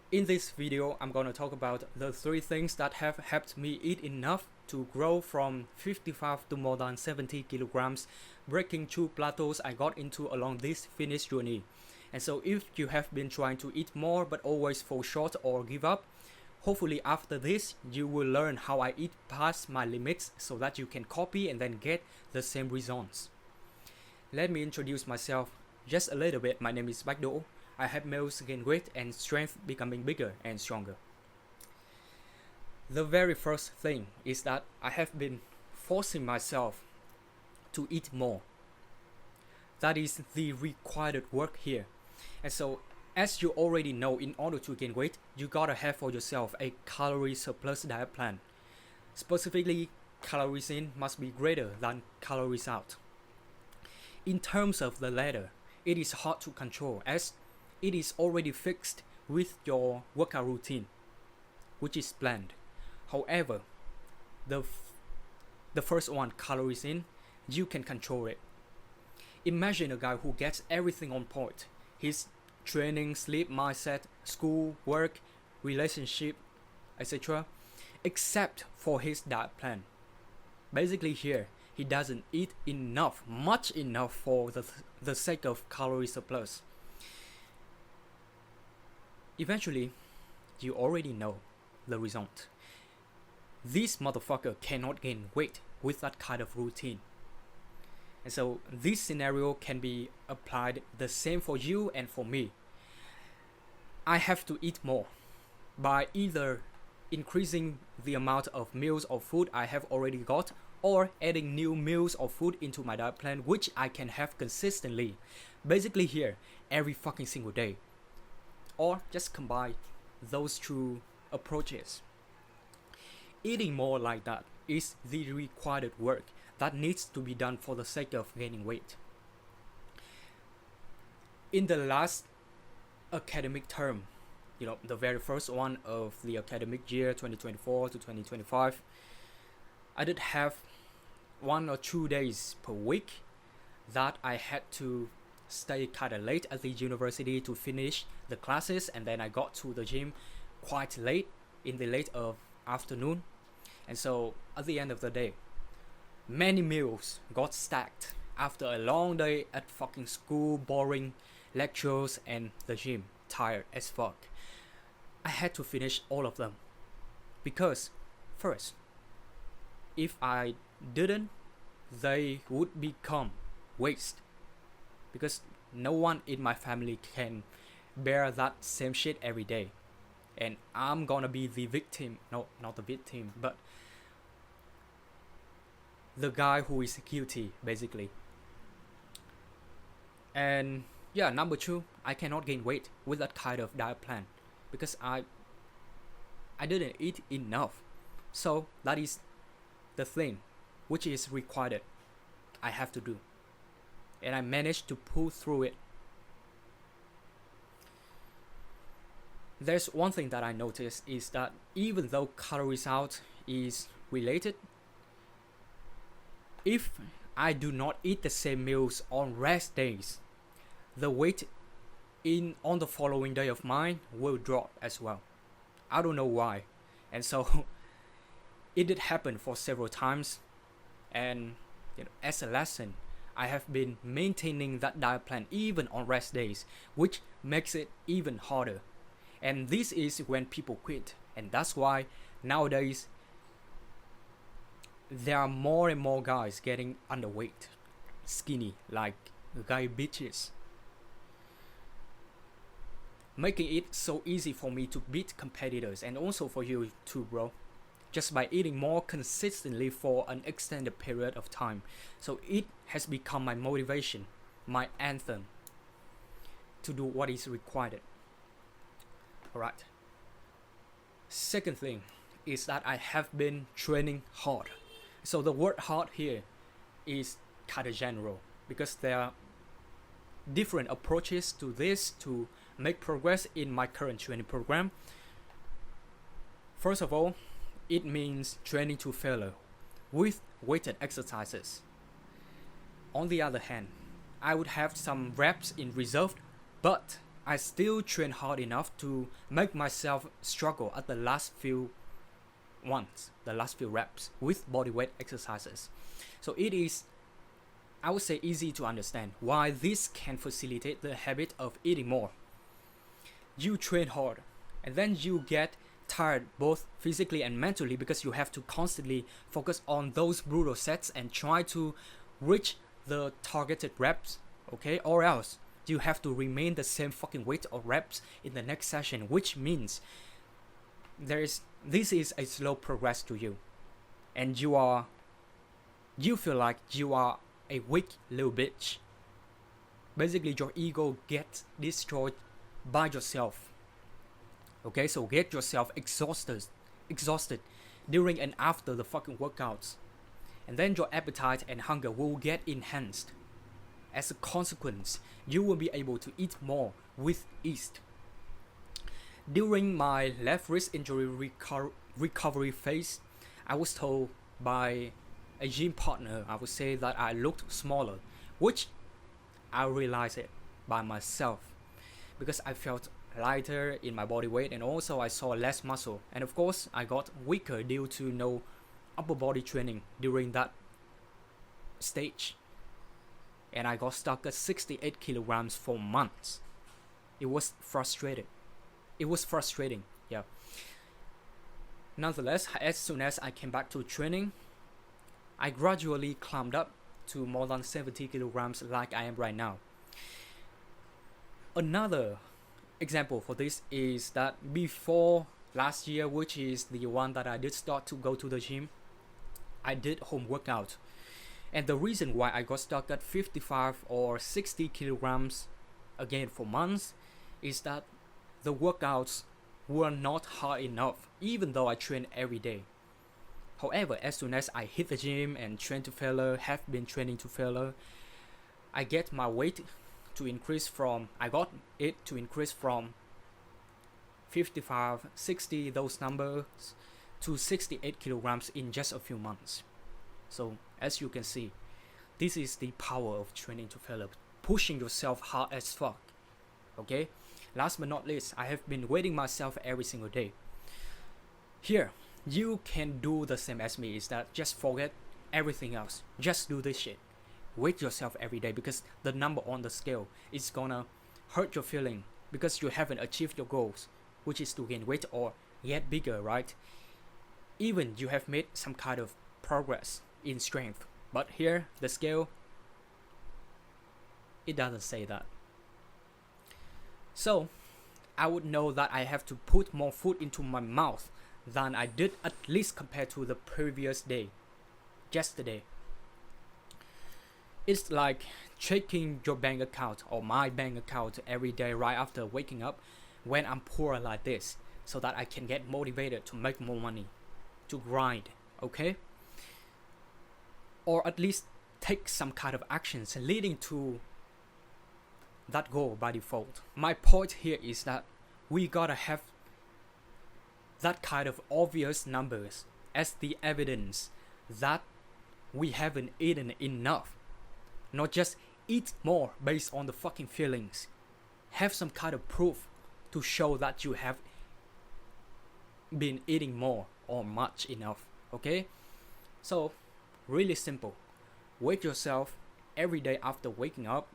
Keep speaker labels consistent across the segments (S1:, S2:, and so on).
S1: In this video, I'm gonna talk about the 3 things that have helped me eat enough to grow from 55 to more than 70 kilograms, breaking 2 plateaus I got into along this fitness journey. And so if you have been trying to eat more but always fall short or give up, hopefully after this you will learn how I eat past my limits so that you can copy and then get the same results. Let me introduce myself just a little bit. My name is Bách Đỗ. I help males gain weight and strength becoming bigger and stronger. The very first thing is that I have been forcing myself to eat more. That is the required work here. And so, as you already know, in order to gain weight, you gotta have for yourself a calorie surplus diet plan. Specifically, calories in must be greater than calories out. In terms of the latter, it is hard to control as it is already fixed with your workout routine, which is planned. However, the first one, calories in, you can control it. Imagine a guy who gets everything on point. His training, sleep, mindset, school, work, relationship, etc. except for his diet plan. Basically here, he doesn't eat enough, much enough for the sake of calorie surplus. Eventually, you already know the result. This motherfucker cannot gain weight with that kind of routine. And so this scenario can be applied the same for you and for me. I have to eat more by either increasing the amount of meals or food I have already got or adding new meals or food into my diet plan which I can have consistently. Basically here, every fucking single day. Or just combine those two approaches. Eating more like that is the required work that needs to be done for the sake of gaining weight. In the last academic term, the very first one of the academic year 2024 to 2025, I did have 1 or 2 days per week that I had to stay kind of late at the university to finish the classes, and then I got to the gym quite late in the late of afternoon. And so at the end of the day, many meals got stacked after a long day at fucking school, boring lectures, and the gym, tired as fuck. I had to finish all of them because first, if I didn't, they would become waste. Because no one in my family can bear that same shit every day. And I'm gonna be the victim. No, not the victim, but the guy who is guilty, basically. And yeah, number 2, I cannot gain weight with that kind of diet plan because I didn't eat enough. So that is the thing which is required I have to do. And I managed to pull through it. There's one thing that I noticed is that even though calories out is related, if I do not eat the same meals on rest days, the weight on the following day of mine will drop as well. I don't know why. And so it did happen for several times. And as a lesson, I have been maintaining that diet plan even on rest days, which makes it even harder. And this is when people quit. And that's why nowadays there are more and more guys getting underweight, skinny, like guy bitches. Making it so easy for me to beat competitors and also for you too, bro. Just by eating more consistently for an extended period of time. So it has become my motivation, my anthem to do what is required. Alright. Second thing is that I have been training hard. So the word hard here is kind of general because there are different approaches to this to make progress in my current training program. First of all, it means training to failure with weighted exercises. On the other hand, I would have some reps in reserve, but I still train hard enough to make myself struggle at the last few reps with bodyweight exercises. So it is, I would say, easy to understand why this can facilitate the habit of eating more. You train hard and then you get tired both physically and mentally because you have to constantly focus on those brutal sets and try to reach the targeted reps, okay? Or else you have to remain the same fucking weight or reps in the next session, which means this is a slow progress to you, and you feel like you are a weak little bitch. Basically, your ego gets destroyed by yourself. Okay, so get yourself exhausted during and after the fucking workouts, and then your appetite and hunger will get enhanced. As a consequence, you will be able to eat more with ease. During my left wrist injury recovery phase, I was told by a gym partner, I would say, that I looked smaller, which I realized it by myself because I felt lighter in my body weight, and also I saw less muscle, and of course I got weaker due to no upper body training during that stage, and I got stuck at 68 kilograms for months. It was frustrating, yeah. Nonetheless, as soon as I came back to training, I gradually climbed up to more than 70 kilograms like I am right now. Another example for this is that before last year, which is the one that I did start to go to the gym, I did home workout. And the reason why I got stuck at 55 or 60 kilograms again for months is that the workouts were not hard enough, even though I train every day. However, as soon as I hit the gym and train to failure, have been training to failure, I get my weight to increase from 55, 60, those numbers, to 68 kilograms in just a few months. So as you can see, this is the power of training to failure, pushing yourself hard as fuck. Okay, last but not least, I have been weighting myself every single day. Here, you can do the same as me, is that just forget everything else, just do this shit. Weight yourself every day, because the number on the scale is gonna hurt your feeling because you haven't achieved your goals, which is to gain weight or get bigger, right? Even you have made some kind of progress in strength, but here the scale, it doesn't say that. So I would know that I have to put more food into my mouth than I did, at least compared to the previous day, yesterday. It's like checking your bank account or my bank account every day right after waking up when I'm poor like this, so that I can get motivated to make more money, to grind, okay? Or at least take some kind of actions leading to that goal by default. My point here is that we gotta have that kind of obvious numbers as the evidence that we haven't eaten enough. Not just eat more based on the fucking feelings. Have some kind of proof to show that you have been eating more or much enough, okay? So, really simple. Weight yourself every day after waking up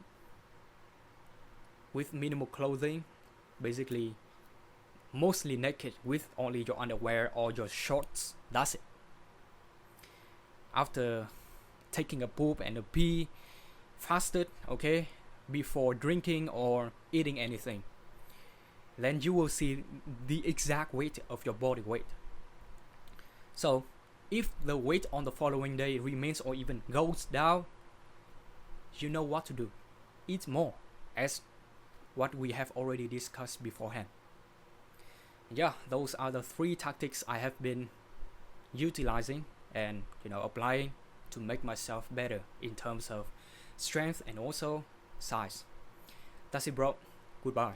S1: with minimal clothing, basically mostly naked with only your underwear or your shorts. That's it. After taking a poop and a pee, fasted, okay, before drinking or eating anything, then you will see the exact weight of your body weight. So if the weight on the following day remains or even goes down, you know what to do. Eat more, as what we have already discussed beforehand. Yeah, those are the 3 tactics I have been utilizing and applying to make myself better in terms of strength and also size. That's it, bro. Goodbye.